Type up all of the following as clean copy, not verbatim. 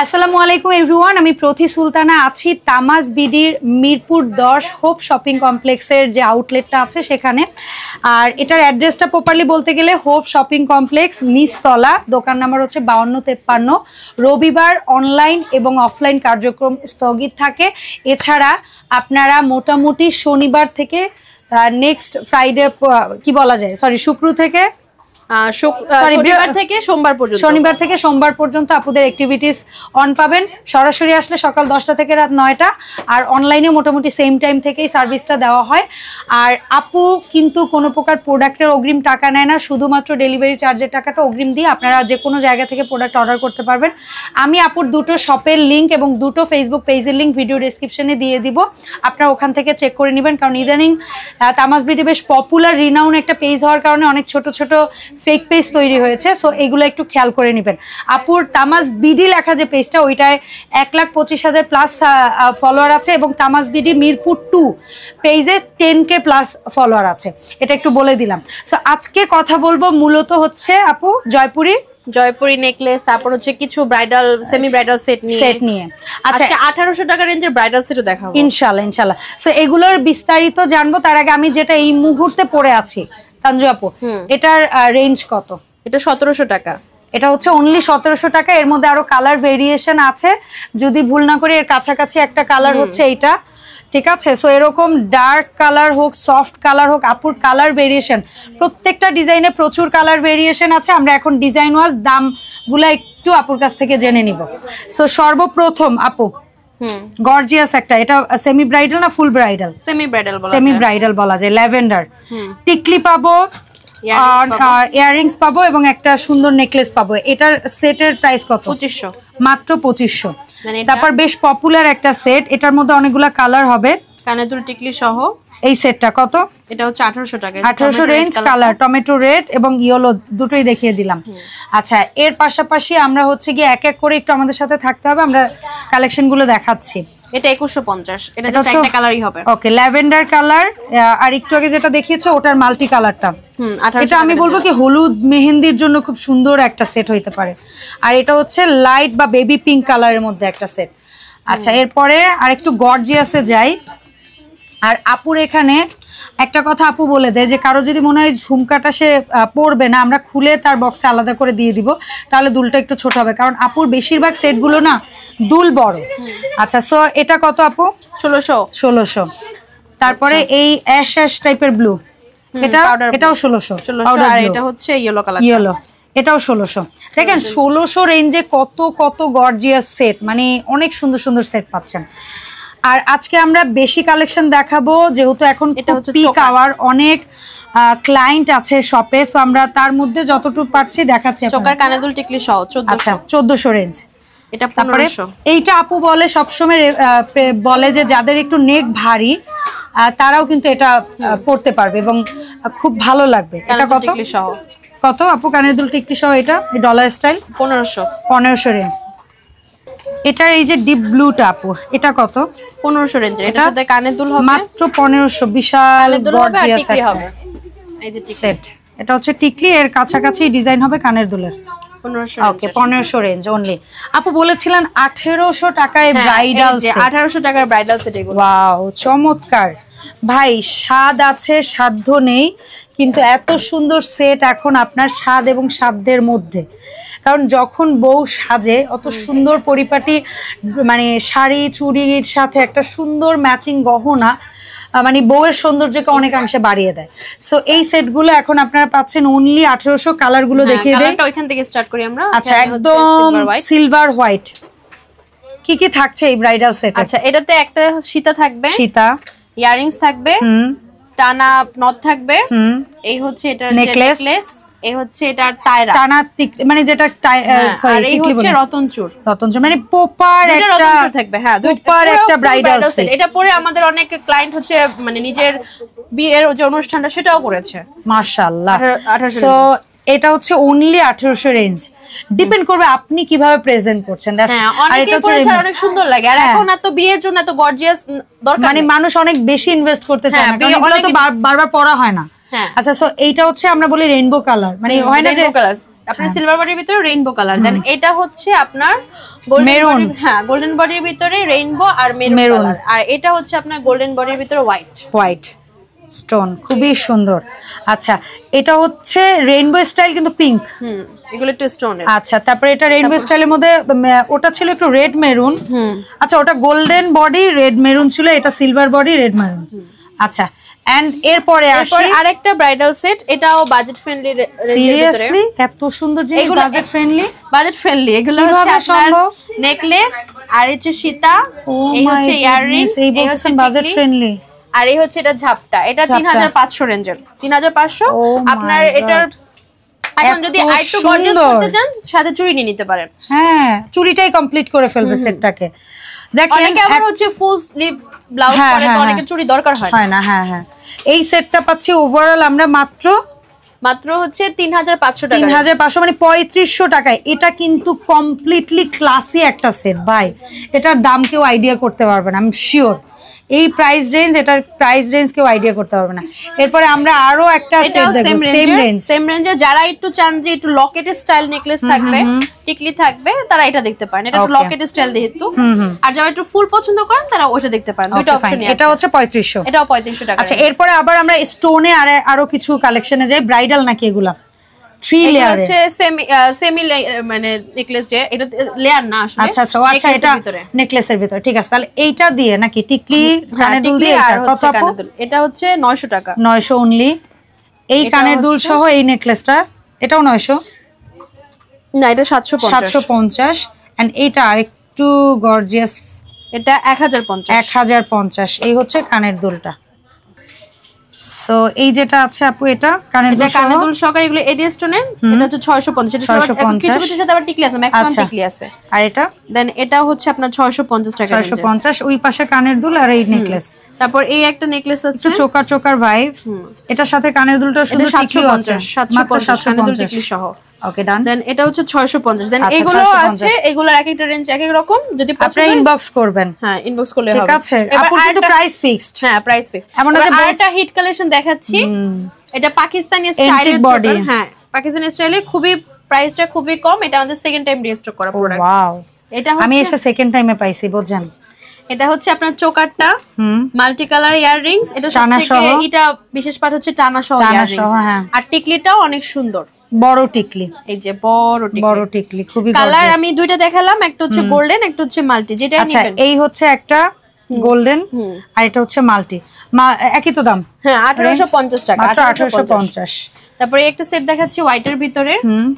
আসসালামু আলাইকুম এভরিওয়ান, আমি প্রতি সুলতানা আছি তামাজ বিডির মিরপুর 10 হোপ শপিং কমপ্লেক্সের যে আউটলেটটা আছে সেখানে। আর এটার অ্যাড্রেসটা প্রপারলি বলতে গেলে হোপ শপিং কমপ্লেক্স নিচতলা, দোকান নাম্বার হচ্ছে 5253। রবিবার অনলাইন এবং অফলাইন কার্যক্রম স্থগিত থাকে। এছাড়া আপনারা মোটামুটি শনিবার থেকে নেক্সট ফ্রাইডে কি বলা যায় শুক্র থেকে শনিবার থেকে সোমবার পর্যন্ত আপুদের অ্যাক্টিভিটিস অন পাবেন। সরাসরি আসলে সকাল 10টা থেকে রাত 9টা, আর অনলাইনে মোটামুটি সেম টাইম থেকেই সার্ভিসটা দেওয়া হয়। আর আপু কিন্তু কোনো প্রকার প্রোডাক্টের অগ্রিম টাকা নেয় না, শুধুমাত্র ডেলিভারি চার্জের টাকাটা অগ্রিম দিয়ে আপনারা যে কোনো জায়গা থেকে প্রোডাক্ট অর্ডার করতে পারবেন। আমি আপুর দুটো শপের লিঙ্ক এবং দুটো ফেসবুক পেজের লিঙ্ক ভিডিও ডেসক্রিপশনে দিয়ে দিব, আপনারা ওখান থেকে চেক করে নেবেন। কারণ ইদানিং তামাজ বিডি বেশ পপুলার রিনাউন একটা পেজ হওয়ার কারণে অনেক ছোট ছোট ফেক পেজ তৈরি হয়েছে, সো এগুলো একটু খেয়াল করে নেবেন। আপুর তামাজ বিডি লেখা যে পেজটা ওইটায় 1,25,000 প্লাস ফলোয়ার আছে, এবং তামাজ বিডি মিরপুর 2 পেজে 10K প্লাস ফলোয়ার আছে, এটা একটু বলে দিলাম। সো আজকে কথা বলবো মূলত হচ্ছে আপু জয়পুরি নেকলেস, তারপর হচ্ছে কিছু ব্রাইডাল সেমি ব্রাইডাল সেট নিয়ে। আচ্ছা, 1800 টাকা রেঞ্জের ব্রাইডাল সেটও দেখাবো ইনশাআল্লাহ। সো এগুলোর বিস্তারিত জানবো, তার আগে আমি যেটা এই মুহূর্তে পরে আছি তানজু আপু, এটার রেঞ্জ কত? এটা 1700 টাকা। এটা হচ্ছে অনলি 1700 টাকা। এর মধ্যে আরো কালার ভেরিয়েশন আছে, যদি ভুল না করি এর কাছাকাছি একটা কালার হচ্ছে এইটা, ঠিক আছে? সো এরকম ডার্ক কালার হোক সফট কালার হোক, আপুর কালার ভেরিয়েশন প্রত্যেকটা ডিজাইনে প্রচুর কালার ভেরিয়েশন আছে। আমরা এখন ডিজাইন ওয়াইজ দামগুলো একটু আপুর কাছ থেকে জেনে নিব। সো সর্বপ্রথম আপু গর্জিয়াস একটা, এটা সেমি ব্রাইডাল না ফুল ব্রাইডাল? সেমি ব্রাইডাল বলা যায়। ল্যাভেন্ডার টিকলি পাবো, ইয়াররিংস পাবো এবং একটা সুন্দর নেকলেস পাবো। এটার সেটের প্রাইস কত? 2500, মাত্র 2500। তারপর বেশ পপুলার একটা সেট, এটার মধ্যে অনেকগুলা কালার হবে, কানের দুল টিকলি সহ। এই সেটটা কত? এটা হচ্ছে 1800 টাকা। 1800 রেঞ্জ, কালার টমেটো রেড এবং ইয়েলো দুটোই দেখিয়ে দিলাম। আচ্ছা, এর পাশাপাশি আমরা হচ্ছে গিয়ে এক এক করে একটু আমাদের সাথে থাকতে হবে, আমরা কালেকশন গুলো দেখাচ্ছি। এটা 2150, এটা জাস্ট একটা কালারই হবে। ওকে, ল্যাভেন্ডার কালার। আর একটু আগে যেটা দেখিয়েছে ওটার মাল্টি কালারটা, এটা আমি বলবো কি হলুদ মেহেন্দির জন্য খুব সুন্দর একটা সেট হইতে পারে। আর এটা হচ্ছে লাইট বা বেবি পিঙ্ক কালারের মধ্যে একটা সেট। আচ্ছা, এরপরে আর একটু গর্জিয়াসে যাই। আর আপুর এখানে একটা কথা আপু বলে দেয় যে কারো যদি মনে হয় ঝুমকাটা সে পরবে না, আমরা খুলে তার বক্সে আলাদা করে দিয়ে দিব, তাহলে দুলটা একটু ছোট হবে, কারণ আপুর বেশিরভাগ সেটগুলো না দুল বড়। আচ্ছা, সো এটা কত আপু? 1600। তারপরে এই অ্যাশ অ্যাশ টাইপের ব্লু, এটাও 1600। আর এটা হচ্ছে ইয়েলো কালার, ইয়েলো, এটাও 1600। দেখেন 1600 রেঞ্জে কত কত গর্জিয়াস সেট, মানে অনেক সুন্দর সুন্দর সেট পাচ্ছেন। আর আজকে আমরা বেশি কালেকশন দেখাবো, যেহেতু এখন পিক আওয়ার, অনেক ক্লায়েন্ট আছে শপে, সো আমরা তার মধ্যে যতটুকু পারছি দেখাচ্ছি। চোকার কানের দুল টিকলি সহ 1400 রেঞ্জ। এটা 1500। এইটা আপু বলে সবসময় বলে যে যাদের একটু নেক ভারী তারাও কিন্তু এটা পড়তে পারবে এবং খুব ভালো লাগবে। এটা কত আপু কানের দুল টিকলি সহ? এটা ডলার স্টাইল 1500 রেঞ্জ। এটা এই যে ডিপ ব্লুটা আপু, এটা কত? 1500 রেঞ্জ। এটা সাথে কানের দুল হবে মাত্র 1500। বিশাল গর্জিয়াস হবে এই যে সেট। এটা হচ্ছে টিকলি, এর কাছাকাছি ডিজাইন হবে কানের দুলের। 1500। ওকে, 1500 রেঞ্জ অনলি। আপু বলেছিলেন 1800 টাকায় ব্রাইডাল সেট। 1800 টাকার ব্রাইডাল সেট এগুলো। ওয়াও, চমৎকার ভাই, স্বাদ আছে সাধ্য নেই, কিন্তু এত সুন্দর সেট এখন আপনার স্বাদ এবং সাধ্যের মধ্যে। কারণ যখন বউ সাজে অত সুন্দর পরিপাটি, মানে শাড়ি চুড়ির সাথে একটা সুন্দর ম্যাচিং গহনা, মানে বউয়ের সৌন্দর্যকে অনেকাংশে বাড়িয়ে দেয়। সো এই সেটগুলো এখন আপনারা পাচ্ছেন অনলি 1800। কালারগুলো দেখিয়ে দেই, ওইখান থেকে স্টার্ট করি আমরা। আচ্ছা, একদম সিলভার হোয়াইট। কি কি থাকছে এই ব্রাইডাল সেট? আচ্ছা, এটাতে একটা সীতা থাকবে, সীতা, ইয়াররিংস থাকবে, টানা নথ থাকবে, এই হচ্ছে এটা নেকলেস, এই হচ্ছে এটা টায়রা, টানা মানে যেটা সরি এই হচ্ছে রতনচুর, মানে পোপার একটা রতনচুর থাকবে। হ্যাঁ, পোপার একটা ব্রাইডাল সেট। এটা পরে আমাদের অনেক ক্লায়েন্ট হচ্ছে মানে নিজের বিয়ের যে অনুষ্ঠানটা সেটাও করেছে, মাশাআল্লাহ। সো এটা হচ্ছে অনলি 1800 রেঞ্জ। ডিপেন্ড করবে আপনি কিভাবে প্রেজেন্ট করছেন। আর এটা হচ্ছে অনেক সুন্দর লাগে। আর এখন এত বিয়ের জন্য এত গর্জিয়াস দরকার, মানে মানুষ অনেক বেশি ইনভেস্ট করতে চায়, কারণ এগুলো তো বারবার পরা হয় না। আচ্ছা, সো এইটা হচ্ছে আমরা বলি রেইনবো কালার, মানে হয় না যে আপনার সিলভার বডির ভিতরে রেইনবো কালার। দেন এটা হচ্ছে আপনার মেরুন, হ্যাঁ গোল্ডেন বডির ভিতরে রেইনবো আর মেরুন কালার। আর এটা হচ্ছে আপনার গোল্ডেন বডির ভিতরে হোয়াইট স্টোন, খুবই সুন্দর। আচ্ছা এটা হচ্ছে রেইনবো স্টাইল কিন্তু পিঙ্ক, এগুলো একটু স্টোনের। আচ্ছা তারপরে এটা রেইনবো স্টাইলের মধ্যে ওটা ছিল একটু রেড মেরুন। আচ্ছা ওটা গোল্ডেন বডি রেড মেরুন ছিল, এটা সিলভার বডি রেড মেরুন। আচ্ছা এন্ড এরপরে আসি আরেকটা ব্রাইডাল সেট, এটাও বাজেট ফ্রেন্ডলি রেঞ্জের ভিতরে। সিরিয়াসলি এত সুন্দর জিনিস, বাজেট ফ্রেন্ডলি। এগুলো হচ্ছে আপনার নেকলেস আর হচ্ছে সীতা, এই হচ্ছে ইয়াররিংস, এই হচ্ছে বাজেট ফ্রেন্ডলি, আর এই হচ্ছে এটা ঝাপটা। এটা 3500 রেঞ্জের, 3500। আপনার এটার এখন যদি আরেকটু গর্জিয়াস করতে চান সাথে চুড়ি নিয়ে নিতে পারেন। হ্যাঁ চুড়িটাই কমপ্লিট করে ফেলবে সেটটাকে। দেখেন অনেকে আবার হচ্ছে ফুল স্লিভ ব্লাউজ পরে তো অনেকে চুড়ি দরকার হয় না। হ্যাঁ এই সেটটা পাচ্ছি ওভারঅল আমরা মাত্র হচ্ছে 3500 টাকা, 3500 মানে 3500 টাকায়। এটা কিন্তু কমপ্লিটলি ক্লাসি একটা সেট ভাই, এটার দাম কেউ আইডিয়া করতে পারবে না, আমি শিওর। এই প্রাইস রেঞ্জ, এটার প্রাইস রেঞ্জ কেউ আইডিয়া করতে পারবে না। এরপরে আমরা আরো একটা সেট দেখব সেম রেঞ্জে, যারা একটু চান যে একটু লকেট স্টাইল নেকলেস থাকবে, টিকলি থাকবে, তারা এটা দেখতে পারেন। এটা একটু লকেট স্টাইল যেহেতু। আর যারা একটু ফুল পছন্দ করেন তারা ওটা দেখতে পারেন। দুটো অপশনই আছে। এটা হচ্ছে 3500, এটাও 3500 টাকা। আচ্ছা এরপরে আবার আমরা স্টোনে আরো কিছু কালেকশনে যাই। ব্রাইডাল নাকি এগুলা 3 লেয়ার হচ্ছে সেমি মানে নেকলেস, যে এটা লেয়ার না আসলে। আচ্ছা এটা নেকলেসের ভিতরে, ঠিক আছে। তাহলে এইটা দিয়ে নাকি টিকলি কানের দুল দিয়ে কত আপু? এটা হচ্ছে 900 টাকা, 900 অনলি। এই কানের দুল সহ এই নেকলেসটা, এটাও 900 না, এটা 750 এন্ড এইটা আরেকটু গর্জিয়াস, এটা 1050। এই হচ্ছে কানের দুলটা। সো এই যেটা আছে আপু, এটা কানের দুল সহকারে, এগুলো এডি স্টোনের। এটা হচ্ছে 650। এটা কিছু কিছু সাথে আবার টিকলি আছে, ম্যাক্সিমাম টিকলি আছে। আর এটা দেন এটা হচ্ছে আপনার 650 টাকা, 650। ওই পাশে কানের দুল আর এই নেকলেস। তারপর এই একটা নেকলেস আছে একটু চোকার ভাইব, এটার সাথে কানের দুলটা শুধু টিকলি আছে, 750 কানের দুল টিকলি সহ। ওকে ডান। দেন এটা হচ্ছে 650। দেন এগুলো আছে, এগুলোর এক একটা রেঞ্জ এক এক রকম। যদি আপনি ইনবক্স করবেন, হ্যাঁ ইনবক্স করলে হবে, ঠিক আছে। আপু কিন্তু প্রাইস ফিক্সড, হ্যাঁ প্রাইস ফিক্সড। এমন আরেকটা হিট কালেকশন দেখাচ্ছি, এটা পাকিস্তানি স্টাইলের বডি, হ্যাঁ পাকিস্তানি স্টাইলে, খুবই প্রাইসটা খুবই কম। এটা আমাদের সেকেন্ড টাইম রিস্টক করা প্রোডাক্ট। ওয়াও, এটা আমি এসে সেকেন্ড টাইমে পাইছি, বুঝছেন। এটা হচ্ছে আপনার চোকারটা, মাল্টি কালার ইয়াররিংস। এটা সবথেকে এটা বিশেষ পার্ট হচ্ছে টানা সহ ইয়াররিংস। আর টিকলিটাও অনেক সুন্দর, বড় টিকলি, এই যে বড় টিকলি খুবই কালার। আমি দুইটা দেখালাম, একটা হচ্ছে গোল্ডেন, একটা হচ্ছে মাল্টি, যেটা আচ্ছা এই হচ্ছে একটা গোল্ডেন আর এটা হচ্ছে মাল্টি, একই তো দাম। হ্যাঁ 1850 টাকা, 1850। তারপরে একটা সেট দেখাচ্ছি হোয়াইটের ভিতরে,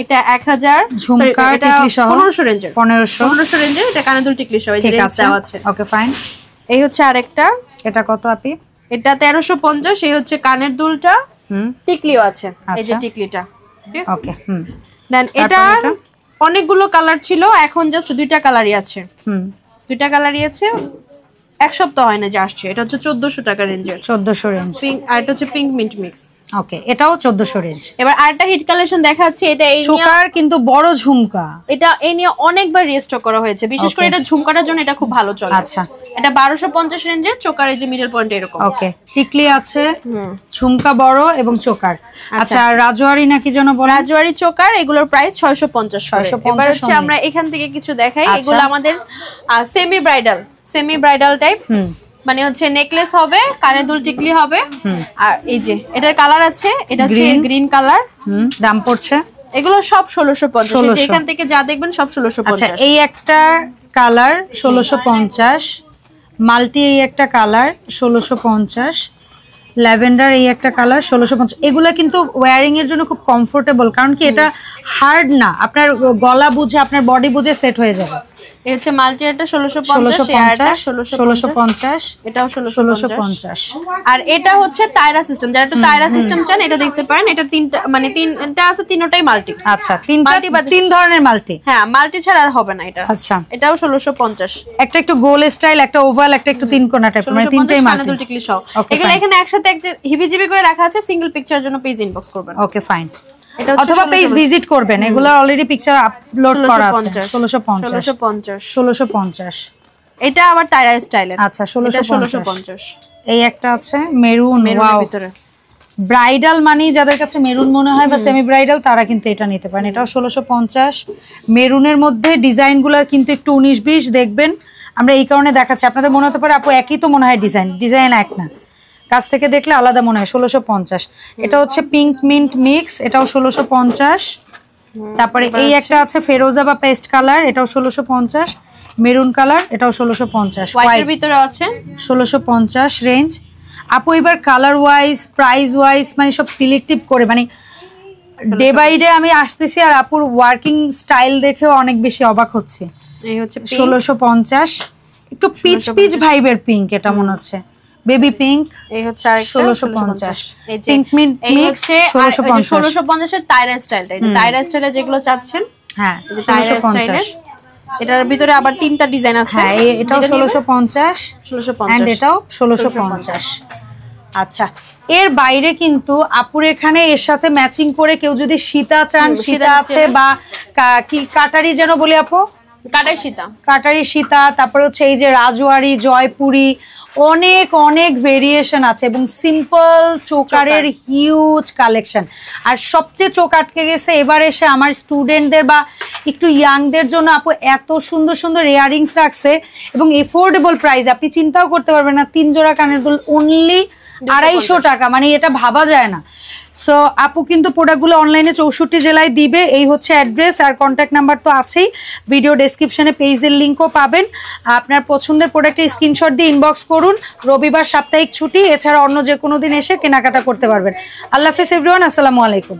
এটা 1000 ঝুমকা টিকলি সহ, 1500 রেঞ্জের, 1500 রেঞ্জের। এটা কানের দুল টিকলি সহ, এই যে রেঞ্জ দেওয়া আছে। Okay fine. এই হচ্ছে আরেকটা, এটা কত আপি? এটা 1350। এই হচ্ছে কানের দুলটা, টিকলিও আছে, এই যে টিকলিটা, ওকে। দেন এটা অনেকগুলো কালার ছিল, এখন জাস্ট দুইটা কালারই আছে। দুইটা কালারই আছে, এক সপ্তাহ হয় না যে আসছে। এটা হচ্ছে 1400 টাকা রেঞ্জের, 1400 রেঞ্জ। পিঙ্ক, আর এটা হচ্ছে পিঙ্ক মিন্ট মিক্স। ওকে এটাও 1400 রেঞ্জ। এবার আরেকটা হিট কালেকশন দেখাচ্ছি, এটা এই চোকার কিন্তু বড় ঝুমকা, এটা এই নিয়ে অনেকবার রিস্টক করা হয়েছে, বিশেষ করে এটা ঝুমকাটার জন্য এটা খুব ভালো চলে। আচ্ছা এটা 1250 রেঞ্জের, চোকার এই যে মিডল পয়েন্ট এরকম। ওকে টিকলি আছে, ঝুমকা বড় এবং চোকার। আচ্ছা রাজওয়ারি নাকি যেন বলে, রাজওয়ারি চোকার, এগুলোর প্রাইস 650। এবার হচ্ছে আমরা এখান থেকে কিছু দেখাই। এগুলো আমাদের সেমি ব্রাইডাল টাইপ, মানে হচ্ছে নেকলেস হবে, কানে দুল টিকলি হবে। আর এই যে এটার কালার আছে, এটা হচ্ছে গ্রিন কালার। দাম পড়ছে এগুলো সব 1650। এখান থেকে যা দেখবেন সব 1650। আচ্ছা এই একটা কালার 1650, মাল্টি এই একটা কালার 1650, ল্যাভেন্ডার এই একটা কালার 1650। এগুলা কিন্তু ওয়্যারিং এর জন্য খুব কমফোর্টেবল, কারণ কি এটা হার্ড না, আপনার গলা বুঝে আপনার বডি বুঝে সেট হয়ে যাবে। এই হচ্ছে মাল্টি, এটা 1650, এটাও 1650। আর এটা হচ্ছে তায়রা সিস্টেম, যারা একটু তায়রা সিস্টেম চান এটা দেখতে পারেন। এটা তিনটা, মানে তিনটা আছে, তিনটাই মাল্টি। আচ্ছা তিন ধরনের মাল্টি, হ্যাঁ মাল্টি ছাড়া আর হবে না এটা। আচ্ছা এটাও 1650। একটা একটু গোল স্টাইল, একটা ওভাল, একটা একটু তিন কোণা টাইপ, মানে তিনটাই মাল্টি। কানের দুল টিকলি সহ। এগুলো এখানে একসাথে হিবিজিবি করে রাখা আছে, সিঙ্গেল পিকচারের জন্য পেজ ইনবক্স করবেন। Okay fine. অথবা পেজ ভিজিট করবেন, এগুলো অলরেডি পিকচার আপলোড করা আছে। 1650। এটা আবার তায়রা স্টাইলের। আচ্ছা 1650। এই একটা আছে মেরুন, ওয়াও, ভিতরে ব্রাইডাল মানে যাদের কাছে মেরুন মনে হয় বা সেমি ব্রাইডাল তারা কিন্তু এটা নিতে পারেন। এটাও 1650। মেরুনের মধ্যে ডিজাইনগুলো কিন্তু একটু 19-20 দেখবেন, আমরা এই কারণে দেখাচ্ছি। আপনাদের মনে হতে পারে আপু একই তো মনে হয়, ডিজাইন এক না, কাছ থেকে দেখলে আলাদা মনে হয়। 1650। এটা হচ্ছে পিঙ্ক মিন্ট মিক্স, এটাও 1650। তারপরে এই একটা আছে ফেরোজা বা পেস্ট কালার, এটাও 1650। মেরুন কালার, এটাও 1650। হোয়াইটের ভিতরে আছে 1650 রেঞ্জ। আপু এবার কালার ওয়াইজ প্রাইস ওয়াইজ মানে সব সিলেক্টিভ করে, মানে ডে বাই ডে আমি আসতেছি আর আপুর ওয়ার্কিং স্টাইল দেখেও অনেক বেশি অবাক হচ্ছে। এই হচ্ছে 1650, একটু পিচ পিচ ভাইবের পিঙ্ক, এটা মনে হচ্ছে বেবি পিঙ্ক। এই হচ্ছে আরেকটা 1650। এই যে পিঙ্ক মিন্ট মিক্স 1650 এর টাইরা স্টাইলটা, এই টাইরা স্টাইলে যেগুলো চাচ্ছেন, হ্যাঁ 1650। এটার ভিতরে আবার তিনটা ডিজাইন আছে। হ্যাঁ এটাও 1650 এন্ড এটাও 1650। আচ্ছা, এর বাইরে কিন্তু আপুর এখানে এর সাথে ম্যাচিং করে কেউ যদি সীতা চান, সীতা আছে, বা কি কাটারি যেন বলি আপু, কাটারি সীতা, তারপর হচ্ছে এই যে রাজওয়ারি, জয়পুরি, অনেক অনেক ভেরিয়েশন আছে এবং সিম্পল চোকারের হিউজ কালেকশন। আর সবচেয়ে চোখ আটকে গেছে এবার এসে আমার স্টুডেন্টদের বা একটু ইয়াংদের জন্য আপু এত সুন্দর সুন্দর ইয়াররিংস রাখছে এবং এফোর্ডেবল প্রাইস, আপনি চিন্তাও করতে পারবেন না। 3 জোড়া কানের দুল অনলি 250 টাকা, মানে এটা ভাবা যায় না। সো আপু কিন্তু প্রোডাক্টগুলো অনলাইনে 64 জেলায় দিবে। এই হচ্ছে অ্যাড্রেস, আর কন্ট্যাক্ট নাম্বার তো আছেই, ভিডিও ডেসক্রিপশনে পেজের লিঙ্কও পাবেন। আপনার পছন্দের প্রোডাক্টের স্ক্রিনশট দিয়ে ইনবক্স করুন। রবিবার সাপ্তাহিক ছুটি, এছাড়া অন্য যে কোনো দিন এসে কেনাকাটা করতে পারবেন। আল্লাহ হাফেজ এভরিওয়ান, আসসালামু আলাইকুম।